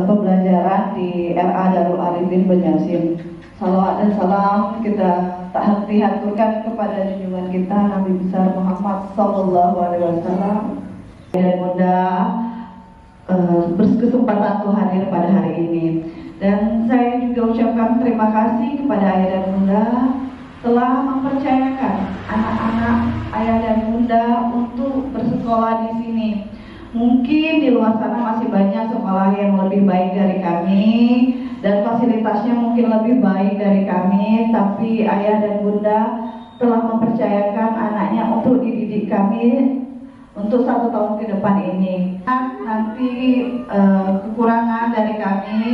pembelajaran di RA Darul Arifin Banjarmasin. Salawat dan salam kita tak henti haturkan kepada junjungan kita Nabi besar Muhammad Sallallahu Alaihi Wasallam. Dan muda berkesempatan untuk hadir pada hari ini. Dan saya juga ucapkan terima kasih kepada ayah dan bunda telah mempercayakan anak-anak ayah dan bunda untuk bersekolah di sini. Mungkin di luar sana masih banyak sekolah yang lebih baik dari kami dan fasilitasnya mungkin lebih baik dari kami, tapi ayah dan bunda telah mempercayakan anaknya untuk dididik kami untuk 1 tahun ke depan ini. Nanti kekurangan dari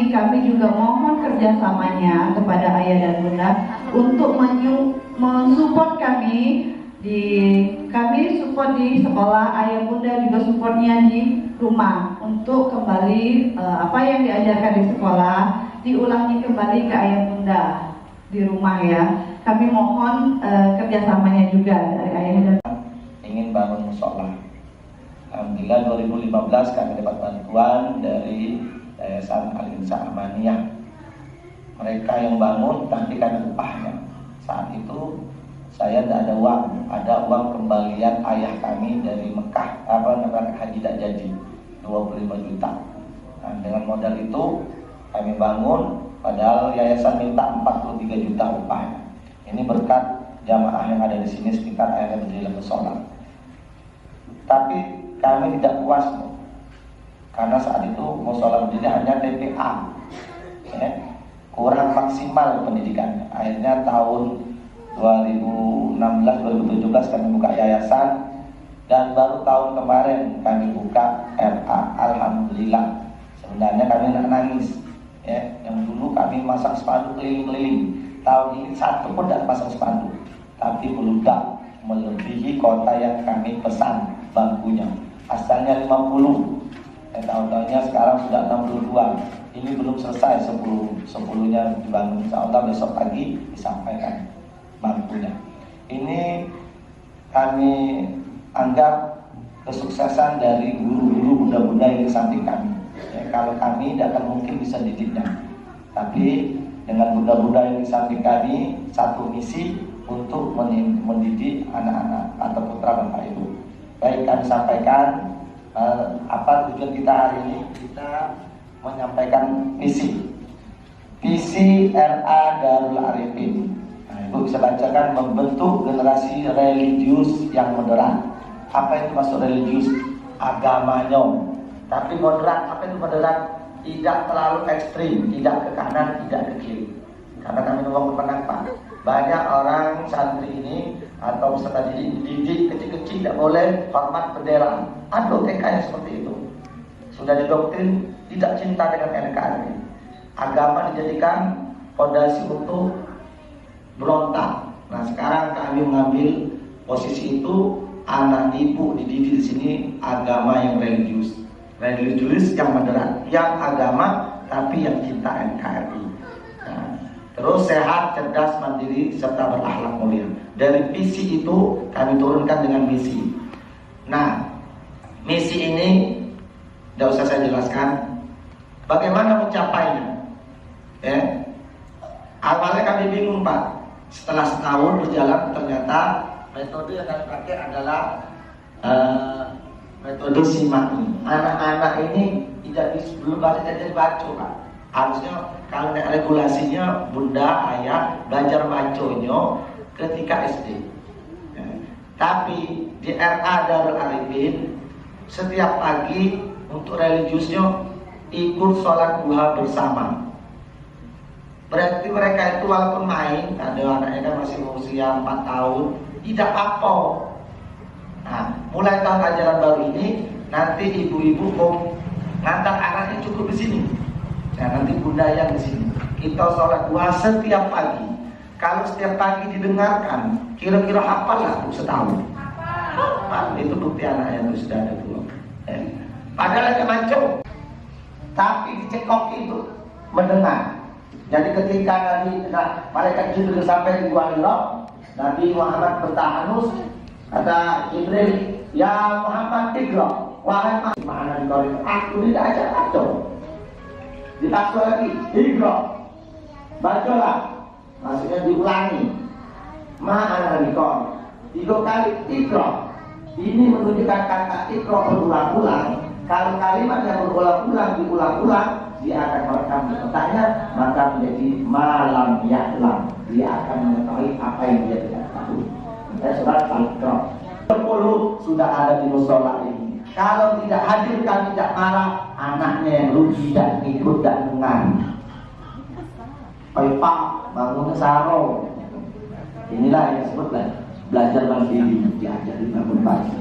kami juga mohon kerjasamanya kepada ayah dan bunda untuk mensupport kami support di sekolah, ayah bunda juga supportnya di rumah untuk kembali apa yang diajarkan di sekolah diulangi kembali ke ayah bunda di rumah ya. Kami mohon kerjasamanya juga dari ayah dan ingin bangun musola. Alhamdulillah 2015 kami dapat bantuan dari Yayasan Al-Insya Amaniyah. Mereka yang bangun gantikan upahnya. Saat itu saya tidak ada uang kembalian ayah kami dari Mekah, haji tak jadi 25 juta. Nah, dengan modal itu kami bangun, padahal yayasan minta 43 juta upahnya. Ini berkat jamaah yang ada di sini sekitar akhirnya berdiri musola. Tapi kami tidak puas, karena saat itu musola berdiri hanya TPA, ya, kurang maksimal pendidikannya. Akhirnya tahun 2016-2017 kami buka yayasan, dan baru tahun kemarin kami buka RA. Alhamdulillah. Sebenarnya kami nak nangis, ya. Yang dulu kami masang spanduk keliling-keliling. Tahun ini satu pun tidak pasang spanduk, tapi beludak melebihi kota yang kami pesan bangkunya. Asalnya 50, tahun-tahunnya sekarang sudah 62. Ini belum selesai, 10-nya dibangun. Insya Allah besok pagi disampaikan bangkunya. Ini kami anggap kesuksesan dari guru-guru bunda-bunda yang di samping kami. Ya, kalau kami tidak akan mungkin bisa didiknya, tapi dengan bunda-bunda yang di samping kami satu misi untuk mendidik anak-anak atau putra bapak ibu. Baik, kami sampaikan apa tujuan kita hari ini. Kita menyampaikan visi RA Darul Arifin. Ibu bisa bacakan, membentuk generasi religius yang moderat. Apa itu maksud religius? Agamanya. Tapi moderat, apa itu moderat? Tidak terlalu ekstrim, tidak ke kanan, tidak ke kiri. Karena kami ngomong pendapat, banyak orang santri ini atau peserta didik kecil-kecil tidak boleh hormat bendera. Ada TK yang seperti itu. Sudah didoktrin tidak cinta dengan NKRI. Agama dijadikan fondasi untuk berontak. Nah, sekarang kami mengambil posisi itu, anak ibu dididik di sini agama yang religius yang moderat, yang agama tapi yang cinta NKRI. Nah, terus sehat, cerdas, mandiri serta berakhlak mulia. Dari visi itu kami turunkan dengan misi. Nah, misi ini tidak usah saya jelaskan bagaimana mencapainya. Ya. Awalnya kami bingung, Pak. Setelah setahun berjalan, ternyata metode yang kami pakai adalah metode SIMAI. Anak-anak ini belum jadi baca, Pak. Harusnya kalau regulasinya bunda, ayah belajar baconya ketika SD. Ya. Tapi di RA Darul Arifin setiap pagi untuk religiusnya ikut sholat duha bersama. Berarti mereka itu walaupun main, ada anaknya kan masih usia 4 tahun, tidak apa. Nah, mulai tahun ajaran baru ini, nanti ibu-ibu mau ngantar anaknya cukup di sini. Nah, nanti bunda yang di sini. Kita sholat duha setiap pagi. Kalau setiap pagi didengarkan, kira-kira hafal lah setahun. Hafal. Itu bukti anaknya itu sudah ada dua. Padahal ada macam, tapi dicekok itu mendengar. Jadi ketika malaikat Jibril sampai di Gua Hira, Nabi Muhammad bertahanus, kata Jibril, ya Muhammad Iqra, wahai mana di Qur'an, aku tidak ajar baca. Dipaksa lagi, Iqra, bacalah, maksudnya diulangi. Mana di Qur'an, 3 kali Iqra. Ini menunjukkan kata Iqra berulang-ulang. Kalau kalimat yang berulang-ulang diulang-ulang, dia akan merekam di otaknya, maka menjadi malam ya'lam. Dia akan mengetahui apa yang dia tidak tahu. Saya surat Al-Iqra 10 sudah ada di musola ini. Kalau tidak hadir kami tidak marah. Anaknya yang rugi tidak ikut dan mengaruh. Oi Pak, bangunnya saro. Inilah yang disebutlah belajar mandiri, diajari bangun pagi.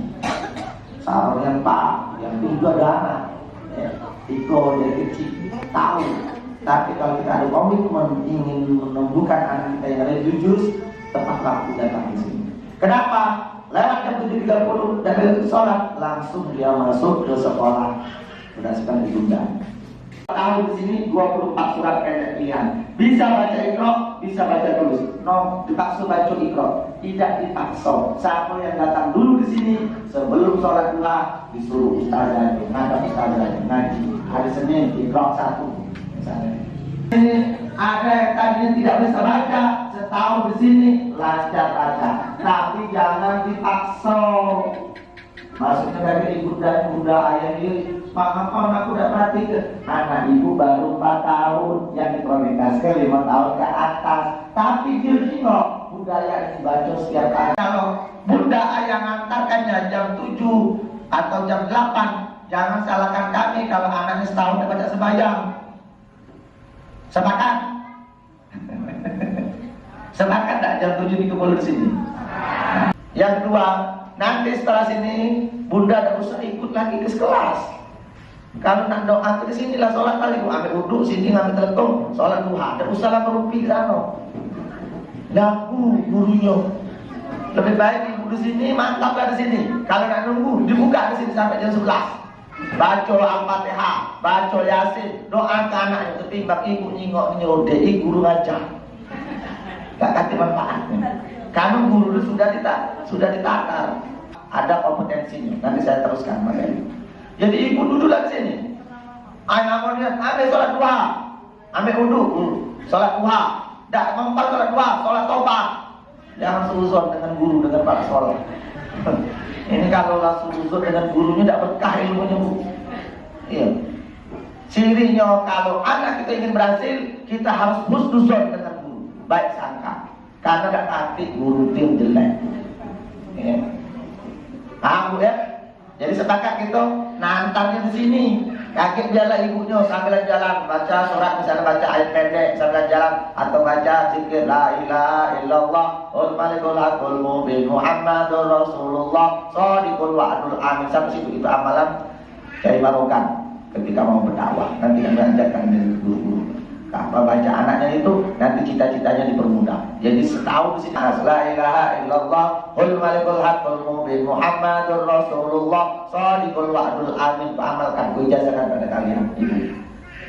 Saro yang Pak, yang itu ada anak. Iko dari kecil tahu. Tapi kalau kita ada komitmen ingin menumbuhkan anak kita yang religius, tepat waktu datang di sini. Kenapa? Lewat jam 7.30 dari sholat langsung dia masuk ke sekolah berdasarkan diundang. Tahu di sini 24 surat pendek pilihan. Bisa baca Iqra, bisa baca tulis. No, dipaksa baca Iqra, tidak dipaksa. Siapa yang datang dulu di sini sebelum sholat duha disuruh ustazah, ngadap ustazah ngaji. Hari Senin Iqra 1 misalnya. Ini ada yang tadinya tidak bisa baca, setahun di sini lancar baca. Tapi jangan dipaksa. Maksudnya dari ibu dan bunda ayah ini, maaf aku udah perhatikan. Anak ibu baru 4 tahun, yang diprioritaskan 5 tahun ke atas. Tapi dia tengok budaya ini baca setiap hari. Kalau bunda ayah ngantarkannya jam 7 atau jam 8, jangan salahkan kami kalau anaknya setahun udah baca sembahyang. Sepakat? Sepakat tak jam 7 dikumpul di sini? Yang kedua, nanti setelah sini bunda tak usah ikut lagi ke kelas. Kalau nak doa ke sini lah sholat kali, ambil wudhu sini ngambil telekong, sholat duha. Tak usah lah merumpi sana. Laku gurunya. Lebih baik ibu di sini, mantap lah di sini. Kalau nak nunggu, dibuka di sini sampai jam 11. Baca Al-Fatihah, baca Yasin, doa ke anaknya. Ketimbang ibu nyingok nyodei guru ngajar. Tak kata manfaatnya. Karena guru itu sudah ditatar, ada kompetensinya. Nanti saya teruskan materi. Jadi ibu duduklah di sini. Anak lihat, ambil sholat duha, ambil wudhu, sholat duha. Tak mempat sholat duha, sholat tobat. Jangan suzon dengan guru, dengan para sholat. Ini kalau langsung suzon dengan gurunya tidak berkah ilmunya bu. Iya. Cirinya kalau anak kita ingin berhasil, kita harus husnuzon dengan guru, baik sangka. Karena tidak hati guru tim jelek. Ya. Bu ya. Jadi sepakat gitu, nantarnya di sini. Kakek biarlah ibunya sambil jalan baca surat, misalnya baca ayat pendek sambil jalan, atau baca zikir la ilaha illallah wal malikul hakul mubin Muhammadur Rasulullah shadiqul wa'dul amin. Sampai situ itu amalan Kiai Marokan ketika mau berdakwah. Nanti kami ajarkan dari guru-guru. Apa baca anaknya itu nanti cita-citanya dipermudah. Jadi setahun di sini la ilaha illallah wal malikul hakul mubin Muhammadur Rasulullah shadiqul wa'dul amin. Amalkan, gue ijazahkan pada kalian ibu.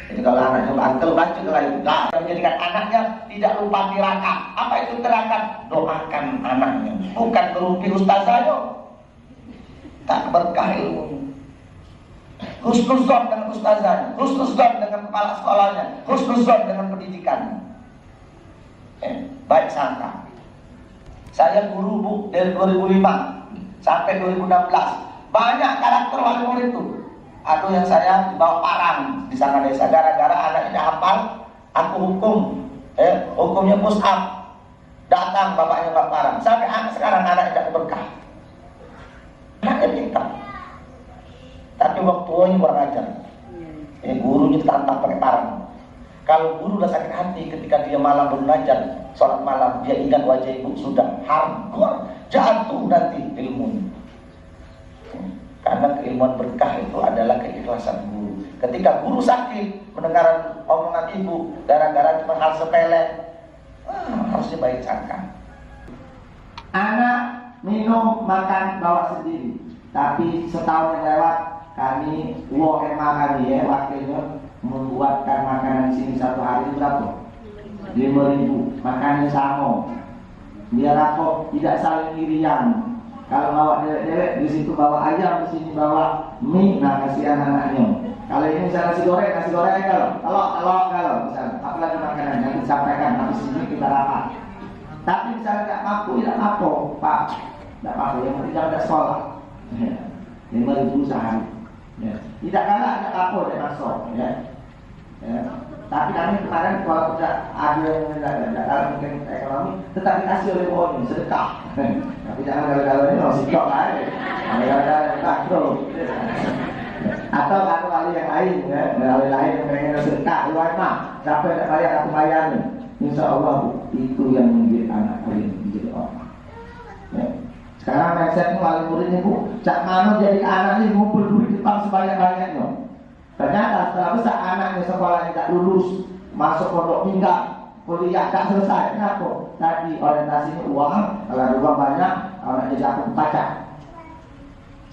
Jadi kalau anaknya bantel baca kalau itu menjadikan anaknya tidak lupa tirakat. Apa itu tirakat? Doakan anaknya, bukan berumpi ustazahnya. Tak berkah ilmu. Husnuzon dengan ustazahnya, husnuzon dengan kepala sekolahnya, husnuzon dengan pendidikan. Baik sangka. Saya guru bu dari 2005 sampai 2016. Banyak karakter wali murid itu. Ada yang saya dibawa parang di sana desa gara-gara anaknya hafal, aku hukum, hukumnya push up. Datang bapaknya bawa parang. Sampai anak sekarang anaknya tidak berkah. Anaknya pintar. Tapi waktunya kurang ajar. Gurunya ditantang pakai parang. Kalau guru udah sakit hati ketika dia malam belajar sholat malam, dia ingat wajah ibu sudah haram, jatuh nanti ilmu. Karena keilmuan berkah itu adalah keikhlasan guru. Ketika guru sakit mendengar omongan ibu gara-gara cuma hal sepele, harusnya baik sangka. Anak minum makan bawa sendiri, tapi setahun yang lewat kami kami wakilnya membuatkan makanan di sini satu hari itu berapa? 5.000 makannya sama. Biar apa? Tidak saling irian. Kalau bawa dewek-dewek di situ bawa ayam, di sini bawa mie, nah kasihan anaknya. Kalau ini misalnya nasi goreng kalau misalnya apalagi makanan yang disampaikan habis ini kita rapat. Tapi misalnya tidak mampu, tidak mampu, Pak, tidak mampu, yang penting jangan sekolah. 5.000 sehari. Ya. Tidak kalah ada kapur dan masuk. Ya. Tapi kami kemarin kalau tidak ada yang dalam mungkin ekonomi, tetap dikasih oleh boni sedekah. Tapi jangan galau-galau ini masih kok aja. Galau-galau sedekah tuh. Atau satu kali yang lain, ya, melalui lain yang pengen sedekah, luar mah, siapa yang kalian aku bayar nih? Insya Allah itu yang menjadi anak kalian menjadi orang. Ya. Sekarang mindset wali muridnya bu, cak mana jadi anak ini ngumpul duit di bank sebanyak-banyaknya. Ternyata setelah besar anaknya sekolahnya tak lulus, masuk pondok minggat, kuliah tak selesai. Kenapa? Tadi orientasinya uang, kalau ada uang banyak, anaknya jatuh pacar.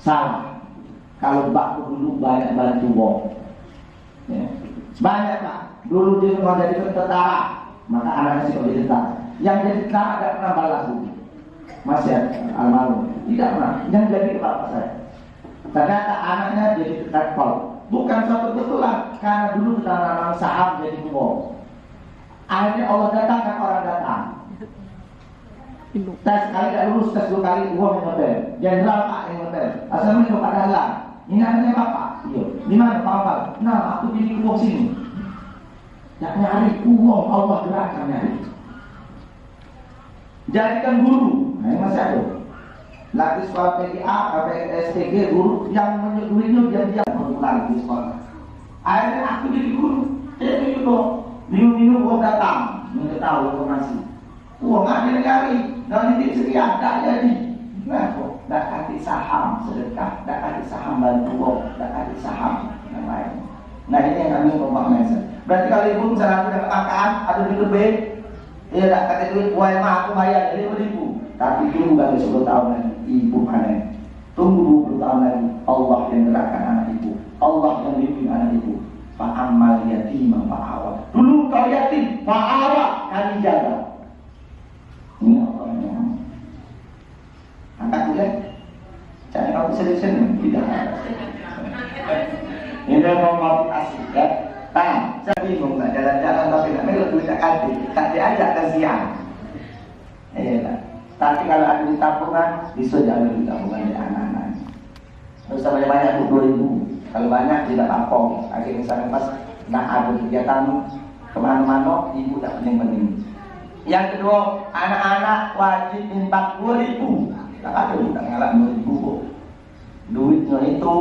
Salah. Kalau bakku dulu banyak bantu uang, ya. Banyak pak. Dulu dia mau jadi tentara, maka anaknya sih jadi tentara. Yang jadi tentara tidak pernah balas bu. Masih almarhum tidak pernah. Yang jadi bapak saya. Ternyata anaknya jadi travel. Bukan suatu kebetulan, karena dulu tanam saham jadi uang. Akhirnya Allah datangkan orang datang. Tes sekali tidak lulus, tes 2 kali uang yang ngetel. Jenderal pak yang ngetel. Assalamualaikum Pak Dahlan. Ini anaknya bapak. Iya. Di mana Pak? Nah, aku pilih uang sini. Yang nyari uang Allah gerakkan nyari. Jadikan guru. Nah, ini masih ada. Lagi sekolah PGA, STG guru yang menyuruhnya diam-diam berulang di sekolah. Akhirnya aku jadi guru. Jadi itu minum-minum uang datang, mengetahui informasi. Uang ada nyari, dan ini sekian tak jadi. Nah, kok tak ada saham sedekah, tak ada saham bantu uang, tak ada saham yang lain. Nah ini yang kami ngomong message. Berarti kalau ibu misalnya aku dapat makan, ada duit lebih, ya tak kata duit buah mah aku bayar jadi 5.000. Tapi tunggu lagi 10 tahun lagi, ibu panen. Tunggu 20 tahun lagi, Allah yang gerakkan anak ibu, Allah yang bimbing anak ibu. Fa'amal yatim fa'awa. Dulu kau yatim, fa'awa kami jaga. Ini Allah yang angkat dulu ya. Jangan kau sering-sering tidak. Ini mau motivasi ya. Nah, saya bingung lah jalan-jalan tapi nggak melu duit tak diajak kasihan. Iya. Tapi kalau ada di tabungan, bisa jangan di tabungan di anak-anak. Terus banyak-banyak 20.000. Kalau banyak tidak apa-apa. Akhirnya misalnya pas nak ada kegiatan kemana-mana, ibu tak pening-pening. Yang kedua, anak-anak wajib infak 2.000. Tak ada tak ngalak 2.000. Duitnya itu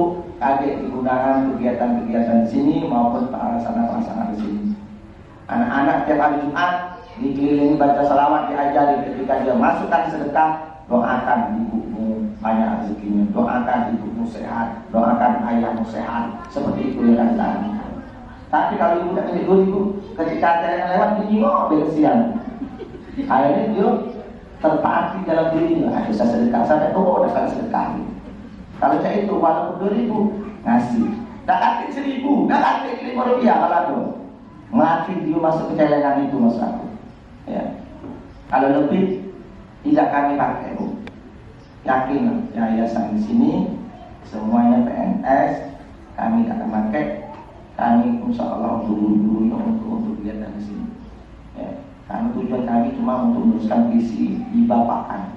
adik digunakan kegiatan-kegiatan di sini maupun pelaksana-pelaksana di sini. Anak-anak tiap hari Jumat dikelilingi baca salawat, diajari ketika dia masukkan sedekah, doakan ibumu banyak rezekinya, doakan ibumu sehat, doakan ayahmu sehat. Seperti itu yang kita. Tapi kalau ibu tak milik 2.000, ketika ada yang lewat bingung bersihan. Akhirnya dia terpati dalam dirinya, ada sedekah sampai udah sekali sedekah. Kalau saya itu walaupun 2.000 ngasih, tak arti 1.000, tak arti Rp5 kalau ada. Mati dia masuk ke celengan itu mas aku. Ya. Kalau lebih tidak kami pakai bu. Yakin yayasan di sini semuanya PNS, kami akan pakai. Kami insya Allah guru-gurunya untuk kegiatan di sini. Ya. Kami tujuan kami cuma untuk meneruskan visi di Bapakan.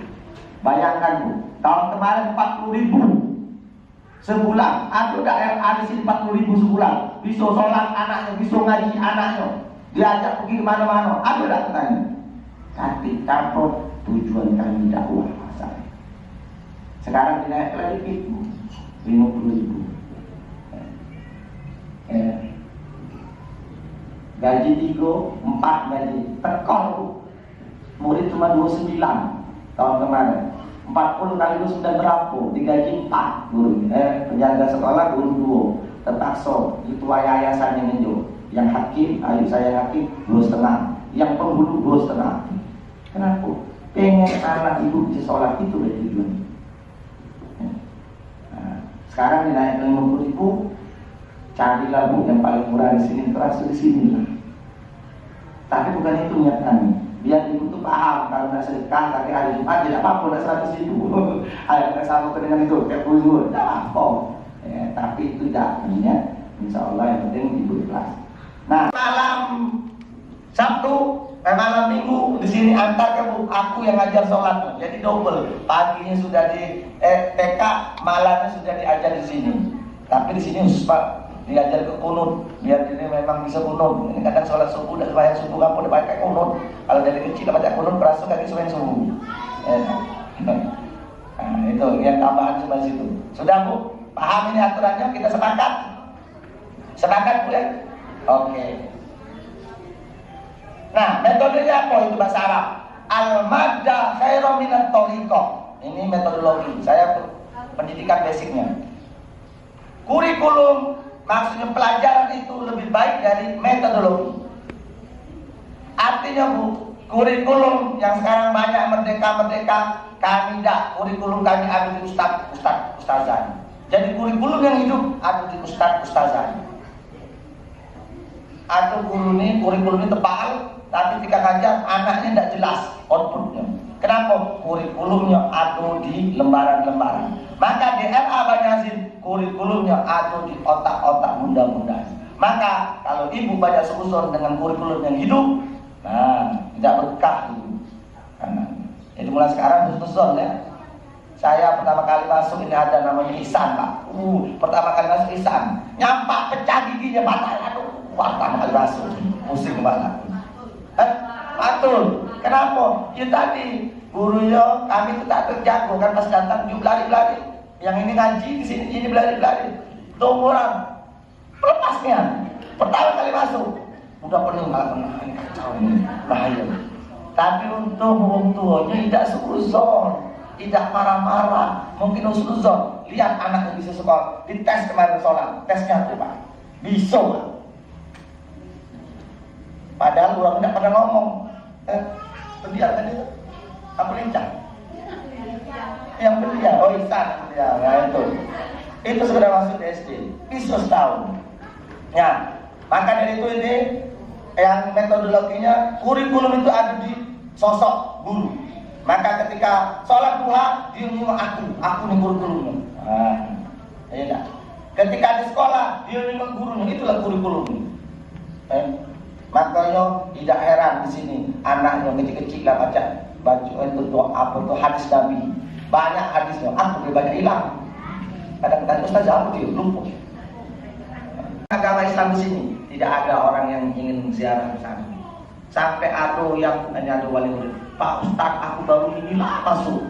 Bayangkan bu, tahun kemarin 40.000 sebulan. Aku ada di sini 40.000 sebulan. Bisa sholat anaknya, bisa ngaji anaknya, diajak pergi kemana-mana. Ada tak tanya? Tapi tanpa tujuan kami dakwah pasar. Sekarang dinaik lagi itu 50.000. Gaji 3, 4 gaji tekor murid cuma 29 tahun kemarin. 40 kali 29 berapa? Digaji 4 guru. Penjaga sekolah guru 2. Terpaksa itu yayasan yang ngejo. Yang hakim, ayo saya hakim 2,5. Yang penghulu 2,5. Kenapa? Pengen anak ibu bisa sholat itu dari tujuan. Nah, sekarang dinaik 50.000. Carilah bu yang paling murah di sini, terasa di sini lah. Tapi bukan itu niat kami. Biar ibu tuh paham kalau nggak sedekah, tapi hari Jumat tidak apa-apa, nggak 100.000. Ayo kita sama dengan itu, kayak puluh, tidak apa. Ya, tapi itu tidak ya. Insya Allah yang penting ibu ikhlas. Nah, malam Sabtu, malam Minggu di sini antar ke bu, aku yang ngajar sholat, jadi double. Paginya sudah di TK, malamnya sudah diajar di sini. Tapi di sini diajar ke kunut, biar ini memang bisa kunut. Ini kadang sholat subuh dan sembahyang subuh kamu udah pakai kunut. Kalau dari kecil baca kunut, berasa kaki sembahyang subuh. Ya. Nah, itu yang tambahan cuma situ. Sudah Bu, paham ini aturannya? Kita sepakat? Sepakat Bu ya? Oke. Nah, metodenya apa itu bahasa Arab? Al-madda khairu minat thoriqah. Ini metodologi. Saya pendidikan basicnya. Kurikulum maksudnya pelajaran itu lebih baik dari metodologi. Artinya Bu, kurikulum yang sekarang banyak merdeka, kami tidak. Kurikulum kami ada di ustazah. Jadi kurikulum yang hidup ada di ustazah. Atau kurikulum ini tebal, tapi ketika ngajar anaknya tidak jelas outputnya. Kenapa? Kurikulumnya ada di lembaran-lembaran. Maka di RA Banyasin kurikulumnya ada di otak-otak bunda-bunda. Maka kalau ibu baca seuson dengan kurikulum yang hidup, nah tidak berkah itu. Jadi mulai sekarang seuson ya. Saya pertama kali masuk ini ada namanya Ihsan Pak. Pertama kali masuk Ihsan, nyampak pecah giginya patah. Aduh, pertama kali masuk, pusing banget. Betul. Kenapa? Ya tadi gurunya kami itu tak terjago kan pas datang dia belari-belari. Yang ini ngaji di sini ini belari-belari. Tunggu orang lepasnya. Pertama kali masuk udah penuh malah pernah ini kacau ini bahaya. Tapi untuk orang tuanya tidak suzon, tidak marah-marah, mungkin suzon. Lihat anaknya bisa sekolah, dites kemarin sholat, tesnya tuh Pak, bisa. Padahal orang tidak pernah ngomong. Pendiam kan itu? Apa lincah? Yang pendiam, oh Ihsan pendiam, nah itu sudah masuk SD, bisa setahun. Ya, maka dari itu ini yang metodologinya kurikulum itu ada di sosok guru. Maka ketika sholat duha dia nyuruh aku nih kurikulumnya. Ya enggak. Ketika di sekolah dia nyuruh gurunya, itulah kurikulum. Makanya tidak heran di sini anaknya kecil-kecil lah baca itu apa tuh hadis Nabi, banyak hadisnya, aku lebih banyak hilang. Kadang-kadang Ustaz aku dia lupa. Agama Islam di sini tidak ada orang yang ingin ziarah ke sana. Sampai ada yang ada wali murid, Pak Ustaz aku baru inilah masuk.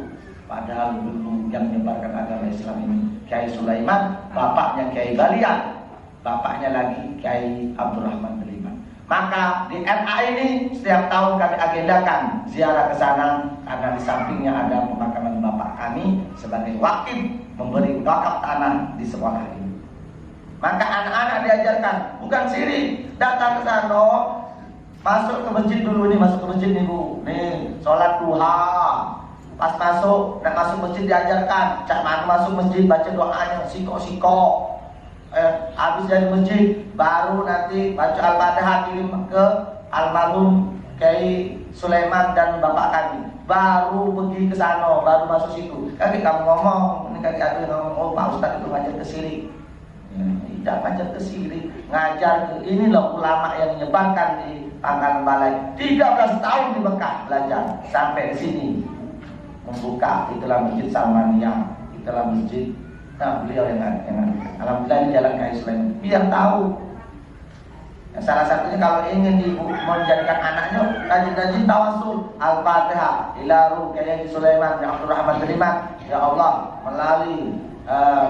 Padahal dulu yang menyebarkan agama Islam ini Kiai Sulaiman, bapaknya Kiai Balian, bapaknya lagi Kiai Abdurrahman Beliman. Maka di RA ini setiap tahun kami agendakan ziarah ke sana karena di sampingnya ada pemakaman bapak kami sebagai wakil memberi wakaf tanah di sekolah ini. Maka anak-anak diajarkan bukan sirik, datang ke sana, masuk ke masjid dulu nih, masuk ke masjid nih Bu, nih sholat duha. Pas masuk masjid diajarkan, cak mana masuk masjid baca doanya siko. Habis dari masjid baru nanti baca Al-Fatihah kirim ke almarhum Kiai Sulaiman dan bapak kami. Baru pergi ke sana, baru masuk situ. Kaki kamu ngomong, ini kaki aku ngomong, oh Pak Ustaz itu ngajar ke sirik. Tidak ngajar ke sirik, ngajar ke ini loh ulama yang menyebarkan di Pangkalan Balai. 13 tahun di Mekah belajar sampai di sini membuka. Itulah Masjid Salmaniyah, itulah masjid. Nah, beliau yang alhamdulillah di jalan Kiai Sulaiman. Biar tahu. Nah, salah satunya kalau ingin ibu menjadikan anaknya rajin-rajin tawasul Al-Fatihah ila ruh Kiai Sulaiman dan Abdurrahman Beliman. Ya Allah, melalui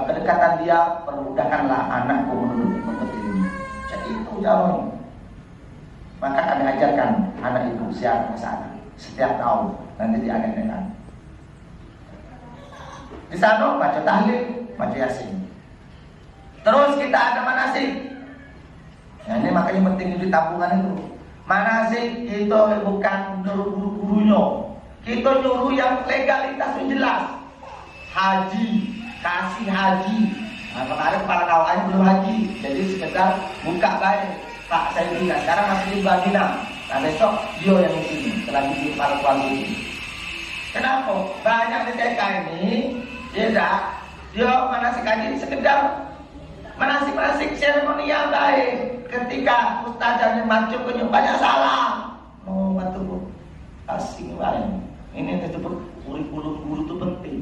kedekatan dia permudahkanlah anakku menuntut ilmu. Jadi itu jauh. Maka kami ajarkan anak ibu ziarah ke sana setiap tahun nanti diagendakan. Di sana baca tahlil, baca yasin. Terus kita ada manasik. Nah, ini makanya penting di tabungan itu. Manasik itu bukan nyuruh guru-gurunya. Kita nyuruh yang legalitasnya jelas. Haji, kasih haji. Nah, kemarin kepala kawannya belum haji, jadi sekedar buka baik. Pak saya bilang, sekarang masih di Bagina. Nah besok dia yang di sini, setelah di para kuali ini. Kenapa? Banyak di TK ini, dia manasik haji sekedar manasik seremonial baik. Ketika ustazahnya macam punya banyak salah, mau bantu asing lain. Ini yang disebut kurikulum guru itu penting.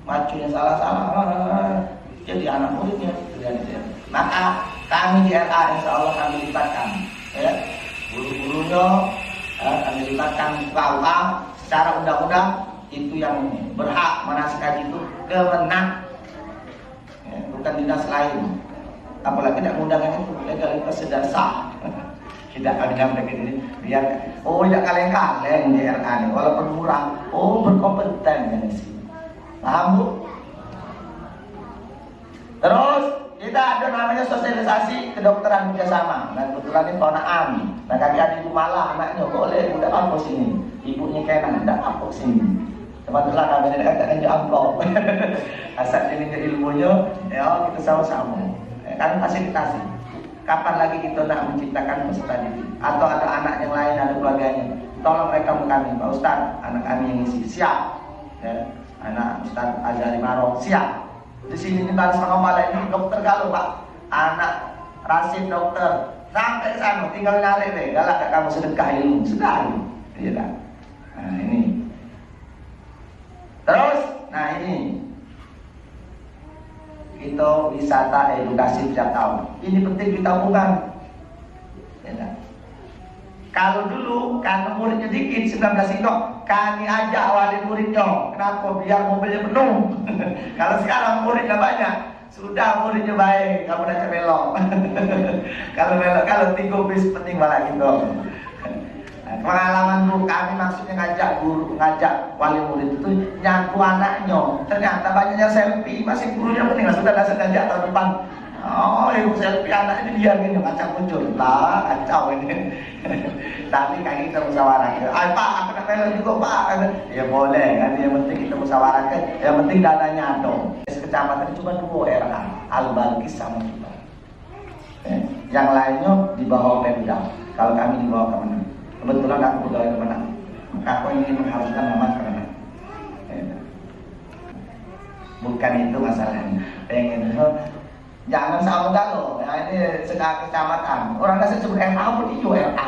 Macunya salah-salah, jadi anak muridnya terjadi. Maka kami di RA insya Allah kami libatkan ya, guru-gurunya kami libatkan bahwa secara undang-undang itu yang berhak manasik haji itu Kemenang ya, bukan dinas lain. Apalagi tidak undangan itu legalitas sudah sah. Tidak kalian begini biar tidak kaleng-kaleng di RA ini walaupun murah berkompeten ya sih. Paham Bu? Terus kita ada namanya sosialisasi kedokteran kerjasama. Dan kebetulan ini Pona Ami. Nah kaki adik itu malah anaknya boleh udah kampus sini. Ibunya Kenan udah kampus sini. Teman-teman kami ini agak amplop. Asal ini ilmunya, ya kita sama-sama. Kami fasilitasi. Kapan lagi kita nak menciptakan peserta didik? Atau ada anak yang lain, ada keluarganya? Tolong mereka kami, Pak Ustadz, anak kami yang isi siap. Ya. Anak Ustadz Azhari Marok siap. Di sini kita harus mengomal ini dokter galuh Pak, anak Rasid dokter sampai sana tinggal narik deh, galak kamu sedekah ilmu sudah, iya tak? Nah ini, terus, nah ini kita wisata edukasi setiap tahun. Ini penting kita bukan, ya tak? Kalau dulu karena muridnya dikit 19 indok, kami ajak wali muridnya. Kenapa? Biar mobilnya penuh. Kalau sekarang muridnya banyak, sudah muridnya baik, kamu nak belok. Kalau belok, kalau tiga bis penting malah gitu. Nah, pengalaman dulu kami maksudnya ngajak guru, ngajak wali murid itu nyaku anaknya. Ternyata banyaknya selfie, masih gurunya penting lah. Sudah dasar ngajak tahun depan. Oh, ibu selfie anak ini biar gini kacau muncul lah, kacau ini. Tapi kayak kita musyawarah. Pak, aku nak melon juga Pak. Ya boleh kan, yang penting kita musyawarahkan. Yang penting dananya ada. Kecamatan cuma 2 RA, Al-Balkis sama kita. Yang lainnya di bawah Pemda. Kalau kami di bawah Kemenang. Kebetulan aku pegawai Kemenang. Maka aku ingin mengharuskan nama Kemenang. Bukan itu masalahnya. Pengen jangan sama galau. Nah ini sekarang kecamatan. Orang nasi sebut RA pun itu RA.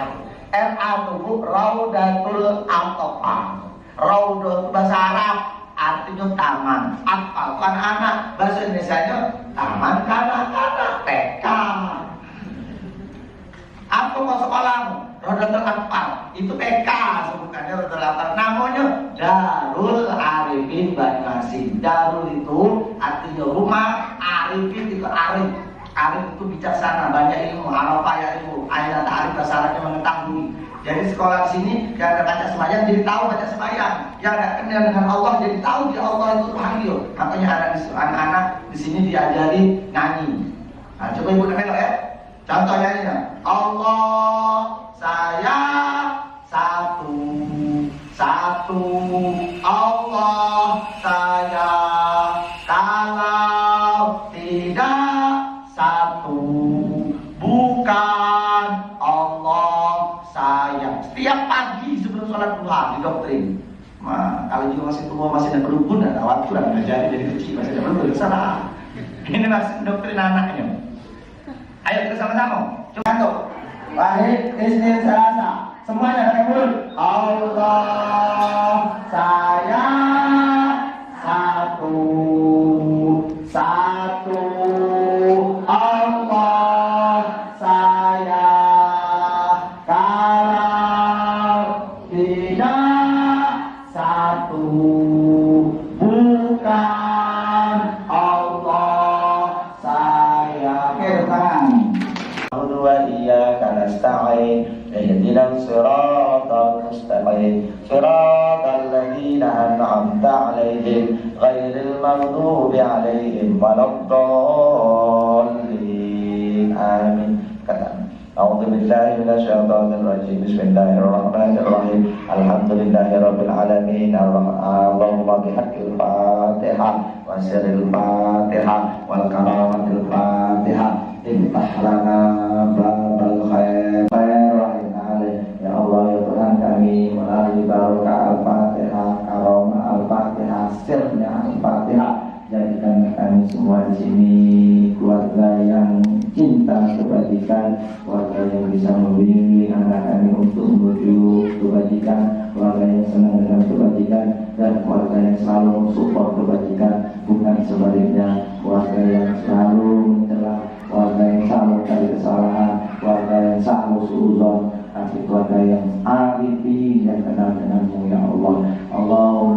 RA itu Raudatul Atfal. Raudatul bahasa Arab artinya taman. Atfal kan anak. Bahasa Indonesianya taman kanak-kanak TK. Aku mau sekolah Raudatul Atfal itu TK sebutannya Raudatul Atfal. Namanya Darul Arifin Banyuasin. Darul itu artinya rumah, Arifin itu arif. Arif itu bijaksana, banyak ilmu, arafah ya ilmu. Ayat arif dasarnya mengetahui. Jadi sekolah sini yang ada baca sembahyang jadi tahu baca sembahyang. Yang ada kenal dengan Allah jadi tahu di Allah itu panggil. Makanya anak-anak di sini diajari nyanyi. Nah, coba ibu dengar ya. Contoh nyanyinya. Allah saya satu, satu. Allah saya kalau tidak satu, bukan Allah saya. Setiap pagi sebelum sholat duha didoktrin. Nah, kalau juga masih tua masih ada berhubung, ada waktu dan ngajarin jadi kecil masih ada berhubung, salah. Ini masih doktrin anaknya. Ayo kita sama-sama. Coba tuh. Wahid, Isnin, Selasa. Semuanya pakai mulut. Allah saya satu, satu. Allah saya kalau tidak satu, bukan Allah saya. Oke, tangan. Wa iyyaka nasta'in ihdinas siratal mustaqim siratal ladzina an'amta 'alaihim ghairil maghdubi 'alaihim waladdallin. Amin. Kata A'udzu billahi minasyaitonir rajim. Bismillahirrahmanirrahim. Alhamdulillahirabbil alamin. Allahumma bihaqqil Fatihah wa sirril Fatihah wal karamatil Fatihah. Iftah lana babal khair rahim alaih. Ya Allah ya Tuhan kami melalui barokah Al-Fatihah, karomah Al-Fatihah, sirnya Al-Fatihah, jadikan kami semua di sini keluarga yang cinta kebajikan, keluarga yang bisa membimbing anak kami untuk menuju kebajikan, keluarga yang senang dengan kebajikan, dan keluarga yang selalu mensupport kebajikan, bukan sebaliknya keluarga yang selalu mencela, keluarga itu ada yang arifin yang kenal denganmu ya Allah. Allahumma